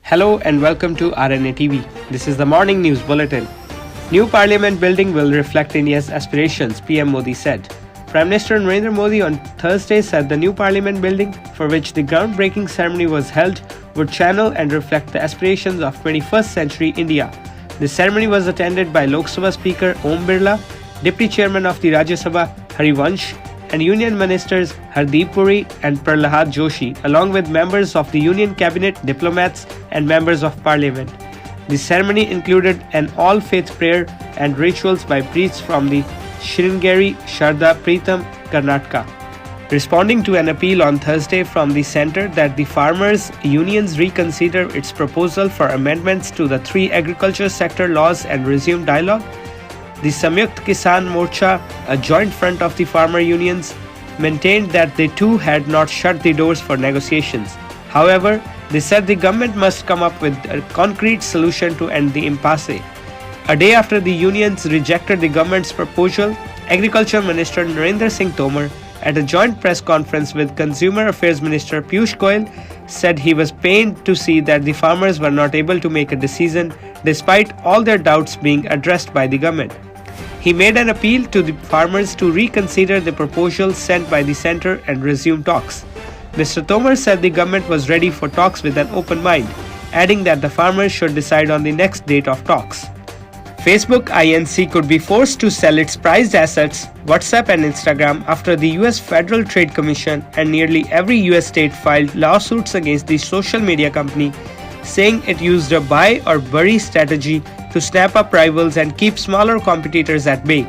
Hello and welcome to RNA TV. This is the morning news bulletin. New parliament building will reflect India's aspirations, PM Modi said. Prime Minister Narendra Modi on Thursday said the new parliament building, for which the groundbreaking ceremony was held, would channel and reflect the aspirations of 21st century India. The ceremony was attended by Lok Sabha Speaker Om Birla, Deputy Chairman of the Rajya Sabha Harivansh, and Union Ministers Hardeep Puri and Prahlad Joshi, along with members of the Union Cabinet, diplomats, and members of Parliament. The ceremony included an all-faith prayer and rituals by priests from the Sringeri Sharda Pritam, Karnataka. Responding to an appeal on Thursday from the centre that the farmers' unions reconsider its proposal for amendments to the three agriculture sector laws and resume dialogue, the Samyukt Kisan Morcha, a joint front of the farmer unions, maintained that they too had not shut the doors for negotiations. However, they said the government must come up with a concrete solution to end the impasse. A day after the unions rejected the government's proposal, Agriculture Minister Narendra Singh Tomar, at a joint press conference with Consumer Affairs Minister Piyush Goyal, said he was pained to see that the farmers were not able to make a decision despite all their doubts being addressed by the government. He made an appeal to the farmers to reconsider the proposal sent by the centre and resume talks. Mr. Tomar said the government was ready for talks with an open mind, adding that the farmers should decide on the next date of talks. Facebook Inc. could be forced to sell its prized assets, WhatsApp and Instagram, after the US Federal Trade Commission and nearly every US state filed lawsuits against the social media company, saying it used a buy or bury strategy to snap up rivals and keep smaller competitors at bay.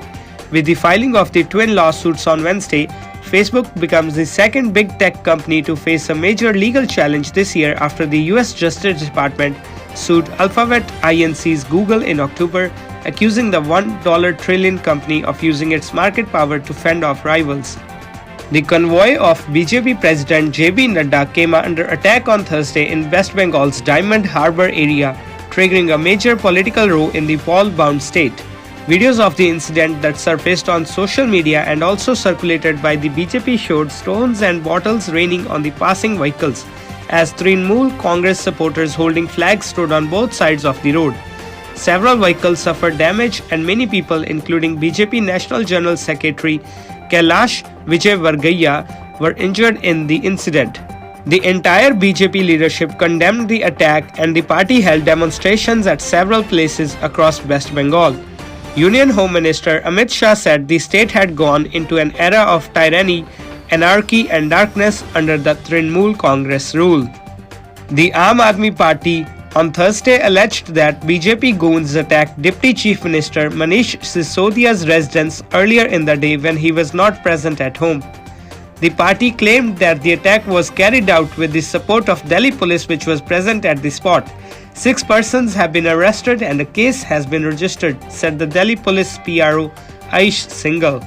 With the filing of the twin lawsuits on Wednesday, Facebook becomes the second big tech company to face a major legal challenge this year after the US Justice Department sued Alphabet Inc's Google in October, accusing the $1 trillion company of using its market power to fend off rivals. The convoy of BJP President JB Nadda came under attack on Thursday in West Bengal's Diamond Harbour area, triggering a major political row in the wall-bound state. Videos of the incident that surfaced on social media and also circulated by the BJP showed stones and bottles raining on the passing vehicles, as Trinamool Congress supporters holding flags stood on both sides of the road. Several vehicles suffered damage and many people, including BJP National General Secretary Kailash Vijayvargiya, were injured in the incident. The entire BJP leadership condemned the attack and the party held demonstrations at several places across West Bengal. Union Home Minister Amit Shah said the state had gone into an era of tyranny, anarchy and darkness under the Trinamool Congress rule. The Aam Aadmi Party on Thursday alleged that BJP goons attacked Deputy Chief Minister Manish Sisodia's residence earlier in the day when he was not present at home. The party claimed that the attack was carried out with the support of Delhi police, which was present at the spot. 6 persons have been arrested and a case has been registered, said the Delhi police PRO Aish Singhal.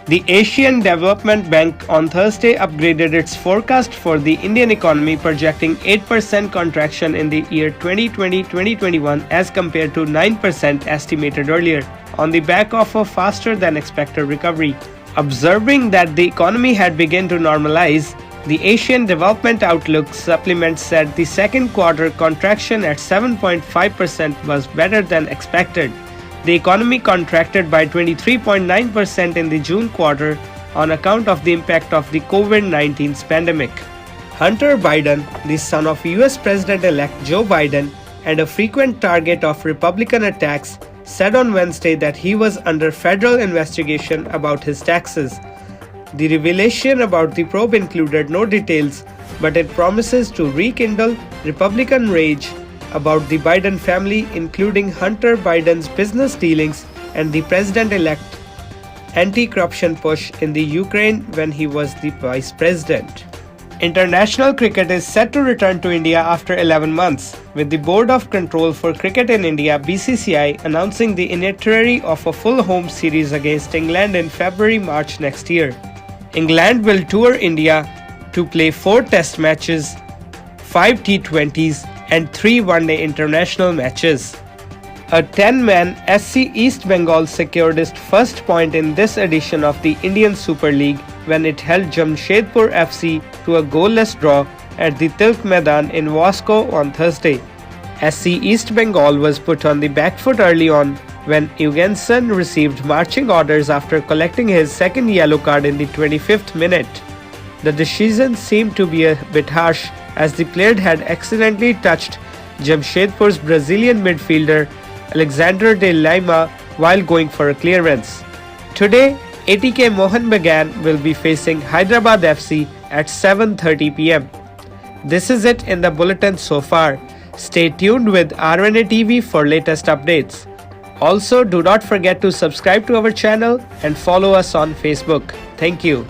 The Asian Development Bank on Thursday upgraded its forecast for the Indian economy, projecting 8% contraction in the year 2020-2021 as compared to 9% estimated earlier, on the back of a faster than expected recovery. Observing that the economy had begun to normalize, the Asian Development Outlook supplement said the second quarter contraction at 7.5% was better than expected. The economy contracted by 23.9% in the June quarter on account of the impact of the COVID-19 pandemic. Hunter Biden, the son of US President-elect Joe Biden and a frequent target of Republican attacks, said on Wednesday that he was under federal investigation about his taxes. The revelation about the probe included no details, but it promises to rekindle Republican rage about the Biden family, including Hunter Biden's business dealings and the president-elect anti-corruption push in the Ukraine when he was the vice president. International cricket is set to return to India after 11 months, with the Board of Control for Cricket in India (BCCI) announcing the initiatory of a full home series against England in February-March next year. England will tour India to play 4 test matches, 5 T20s and 3 one-day international matches. A 10-man SC East Bengal secured its first point in this edition of the Indian Super League when it held Jamshedpur FC to a goalless draw at the Tilk Maidan in Wasco on Thursday. SC East Bengal was put on the back foot early on when Eugensen received marching orders after collecting his second yellow card in the 25th minute. The decision seemed to be a bit harsh as the player had accidentally touched Jamshedpur's Brazilian midfielder Alexander de Lima while going for a clearance. Today, ATK Mohan Bagan will be facing Hyderabad FC at 7:30 pm. This is it in the bulletin so far. Stay tuned with RNA TV for latest updates. Also, do not forget to subscribe to our channel and follow us on Facebook. Thank you.